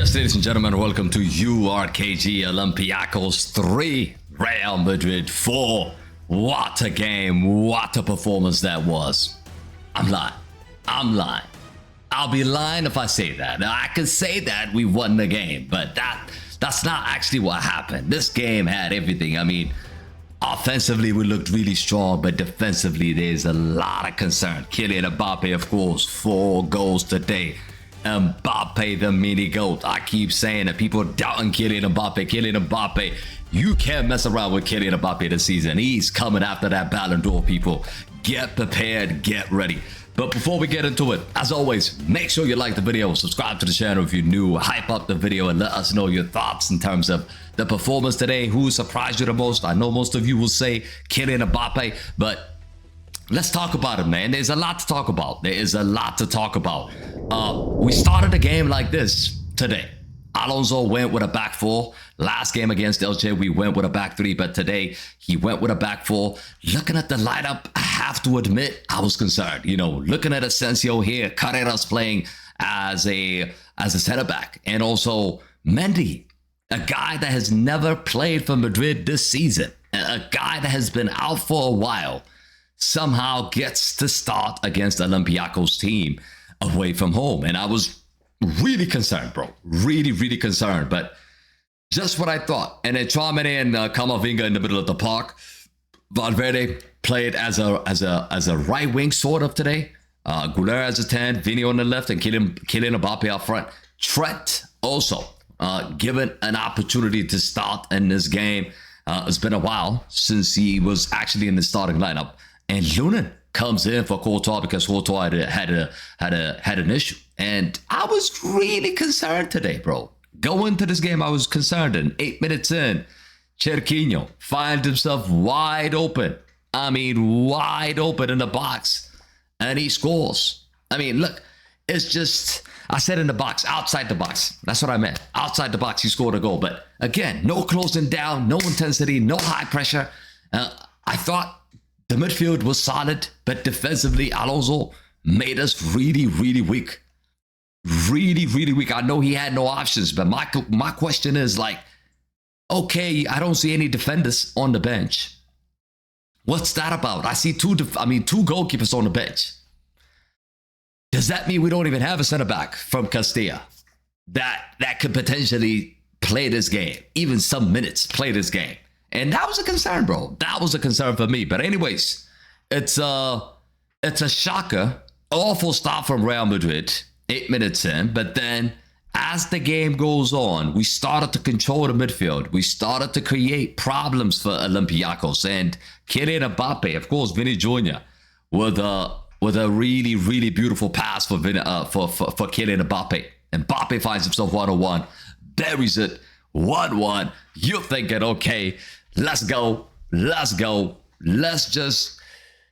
Yes, ladies and gentlemen, welcome to URKG Olympiacos 3, Real Madrid 4. What a game, what a performance that was. I'm lying. I'll be lying if I say that. Now, I can say that we won the game, but that's not actually what happened. This game had everything. I mean, offensively, we looked really strong, but defensively, there's a lot of concern. Kylian Mbappé, of course, 4 goals today. Mbappe, the mini GOAT. I keep saying that people doubting Kylian Mbappe. You can't mess around with Kylian Mbappe this season. He's coming after that Ballon d'Or, people. Get prepared, get ready. But before we get into it, as always, make sure you like the video, subscribe to the channel if you're new, hype up the video, and let us know your thoughts in terms of the performance today. Who surprised you the most? I know most of you will say Kylian Mbappe, but let's talk about it, man. There's a lot to talk about. We started the game like this today. Alonso went with a back 4. Last game against LJ, we went with a back 3, but today he went with a back 4. Looking at the lineup, I have to admit, I was concerned. You know, looking at Asensio here, Carreras playing as a center back, and also Mendy, a guy that has never played for Madrid this season, a guy that has been out for a while, somehow gets to start against Olympiacos team away from home. And I was really concerned, bro. Really concerned. But just what I thought. And then Trent Mendy and Camavinga in the middle of the park. Valverde played as a right wing sort of today. Güler as a 10, Vini on the left, and Kylian Mbappé out front. Trent also given an opportunity to start in this game. It's been a while since he was actually in the starting lineup. And Lunin comes in for Courtois because Courtois had an issue. And I was really concerned today, bro. Going to this game, I was concerned. And 8 minutes in, Cherquinho finds himself wide open. I mean, wide open in the box. And he scores. I mean, look, it's just, I said in the box, outside the box. That's what I meant. Outside the box, he scored a goal. But again, no closing down, no intensity, no high pressure. I thought the midfield was solid, but defensively, Alonso made us really weak. Really weak. I know he had no options, but my question is like, okay, I don't see any defenders on the bench. What's that about? I see two goalkeepers on the bench. Does that mean we don't even have a center back from Castilla that could potentially play this game, even some minutes play this game? And that was a concern, bro. That was a concern for me. But anyways, it's a shocker. Awful start from Real Madrid, 8 minutes in. But then as the game goes on, we started to control the midfield. We started to create problems for Olympiacos. And Kylian Mbappé, of course, Vini Jr. with a really beautiful pass for Kylian Mbappé. Mbappé finds himself 1-on-1, buries it, 1-1. You're thinking, okay, let's go. Let's just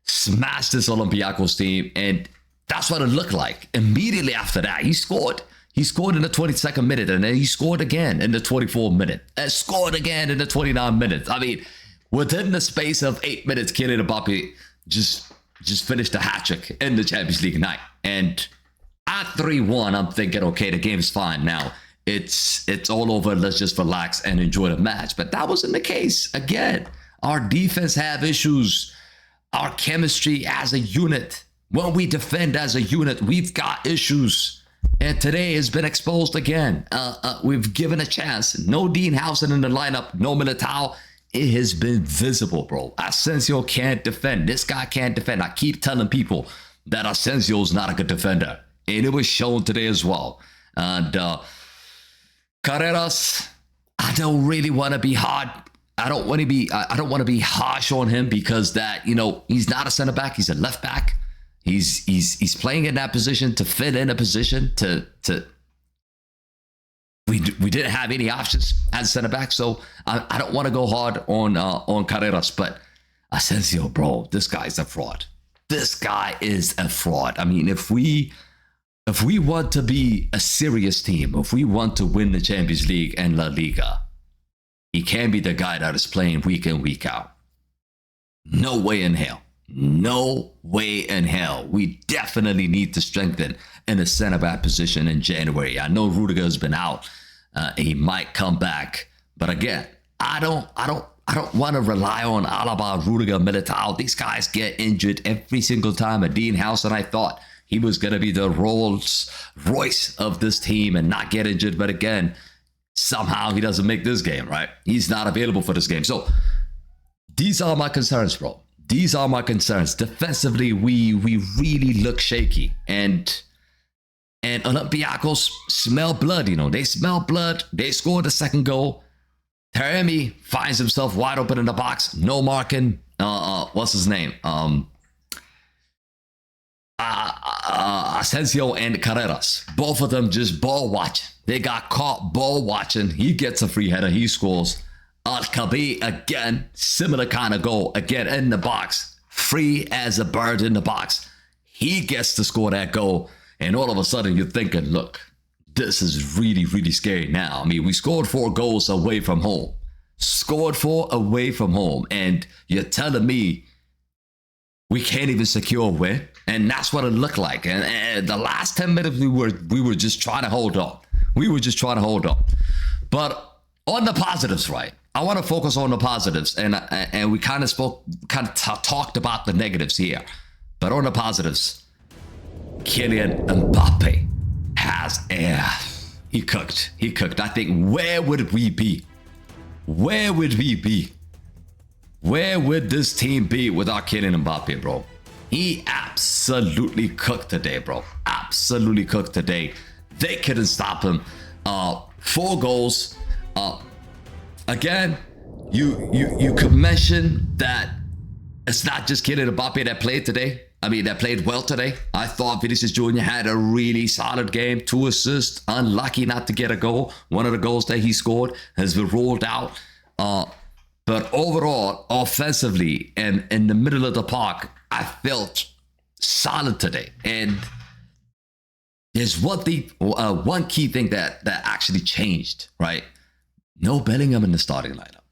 smash this Olympiacos team. And that's what it looked like. Immediately after that, he scored. He scored in the 22nd minute, and then he scored again in the 24th minute, and scored again in the 29th minute. I mean, within the space of 8 minutes, Kylian Mbappé just finished a hat-trick in the Champions League night. And at 3-1, I'm thinking, okay, the game's fine now. It's all over. Let's just relax and enjoy the match. But that wasn't the case. Again, our defense have issues. Our chemistry as a unit, when we defend as a unit, we've got issues. And today has been exposed again. We've given a chance. No Dean Howson in the lineup. No Militao. It has been visible, bro. Asensio can't defend. This guy can't defend. I keep telling people that Asensio's not a good defender. And it was shown today as well. And Carreras, I don't really want to be hard. I don't want to be harsh on him because that, you know, he's not a center back. He's a left back. He's playing in that position to fit in a position to. We didn't have any options as center back, so I don't want to go hard on Carreras, but Asensio, bro, this guy's a fraud. This guy is a fraud. I mean, if we want to be a serious team, if we want to win the Champions League and La Liga, he can't be the guy that is playing week in, week out. No way in hell. No way in hell. We definitely need to strengthen in the center back position in January. I know Rudiger's been out He might come back, but again, I don't want to rely on Alaba, Rudiger, Militao. These guys get injured every single time. And Dean House and I thought he was going to be the Rolls Royce of this team and not get injured. But again, somehow he doesn't make this game, right? He's not available for this game. So these are my concerns, bro. These are my concerns. Defensively, we really look shaky. And Olympiacos smell blood, you know. They smell blood. They scored the second goal. Taremi finds himself wide open in the box. No marking. What's his name? Asensio and Carreras. Both of them just ball watch. They got caught ball watching. He gets a free header. He scores. Al-Kabi again. Similar kind of goal. Again in the box. Free as a bird in the box. He gets to score that goal. And all of a sudden you're thinking, look, this is really, really scary now. I mean, we scored 4 goals away from home. Scored 4 away from home. And you're telling me we can't even secure a win? And that's what it looked like. And the last 10 minutes, we were just trying to hold on. We were just trying to hold on. But on the positives, right? I want to focus on the positives. And we kind of talked about the negatives here. But on the positives, Kylian Mbappé has air. He cooked. I think, where would we be? Where would we be? Where would this team be without Kylian Mbappé, bro? He absolutely cooked today, bro. Absolutely cooked today. They couldn't stop him. 4 goals. Again, you could mention that it's not just Kylian Mbappé that played today. I mean, that played well today. I thought Vinicius Jr. had a really solid game. 2 assists. Unlucky not to get a goal. One of the goals that he scored has been ruled out. But overall, offensively and in the middle of the park, I felt solid today. And there's one key thing that actually changed, right? No Bellingham in the starting lineup.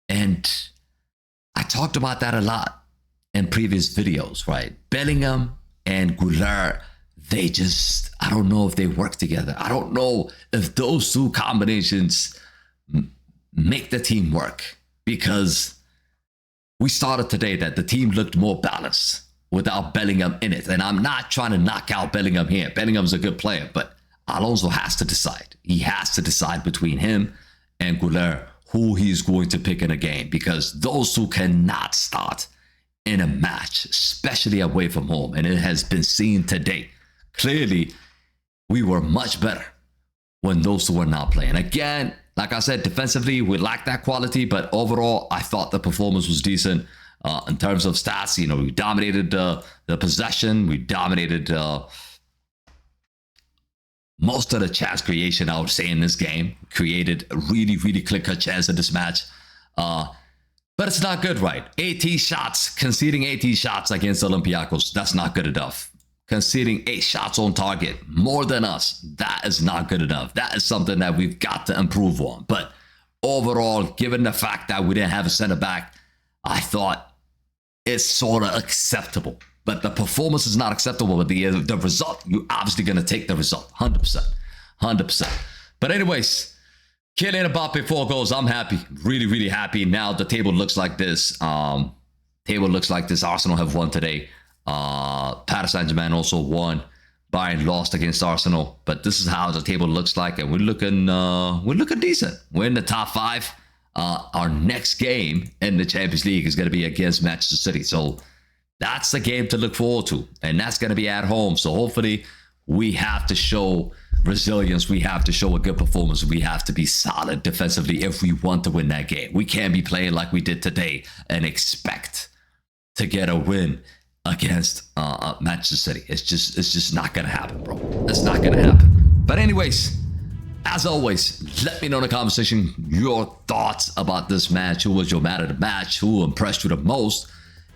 And I talked about that a lot in previous videos, right? Bellingham and Güler, I don't know if they work together. I don't know if those 2 combinations make the team work, because we started today that the team looked more balanced without Bellingham in it. And I'm not trying to knock out Bellingham here. Bellingham's a good player, but Alonso has to decide. He has to decide between him and Güler who he's going to pick in a game, because those 2 cannot start in a match, especially away from home. And it has been seen today. Clearly, we were much better when those 2 were not playing. Again, like I said, defensively, we lacked that quality, but overall, I thought the performance was decent. In terms of stats, you know, we dominated the possession. We dominated most of the chance creation, I would say, in this game. Created a really, really clear-cut chance in this match. But it's not good, right? 18 shots, conceding 18 shots against Olympiacos. That's not good enough. Conceding 8 shots on target, more than us. That is not good enough. That is something that we've got to improve on. But overall, given the fact that we didn't have a center back, I thought it's sort of acceptable. But the performance is not acceptable. But the result, you're obviously going to take the result. 100%. 100%. But anyways, Kylian Mbappé, 4 goals. I'm happy. Really, really happy. Now the table looks like this. Arsenal have won today. Paris Saint-Germain also won. Bayern lost against Arsenal. But this is how the table looks like, and we're looking decent. We're in the top 5. Our next game in the Champions League is going to be against Manchester City. So that's the game to look forward to, and that's going to be at home. So hopefully we have to show resilience. We have to show a good performance. We have to be solid defensively if we want to win that game. We can't be playing like we did today and expect to get a win against Manchester City. It's just not going to happen, bro. It's not going to happen. But anyways, as always, let me know in the comment section your thoughts about this match. Who was your man of the match? Who impressed you the most?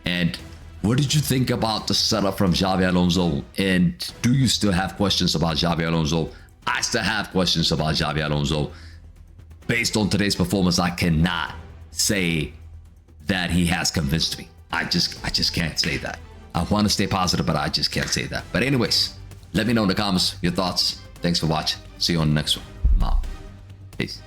And what did you think about the setup from Xabi Alonso? And do you still have questions about Xabi Alonso? I still have questions about Xabi Alonso. Based on today's performance, I cannot say that he has convinced me. I just can't say that. I want to stay positive, but I just can't say that. But anyways, let me know in the comments your thoughts. Thanks for watching. See you on the next one. Peace.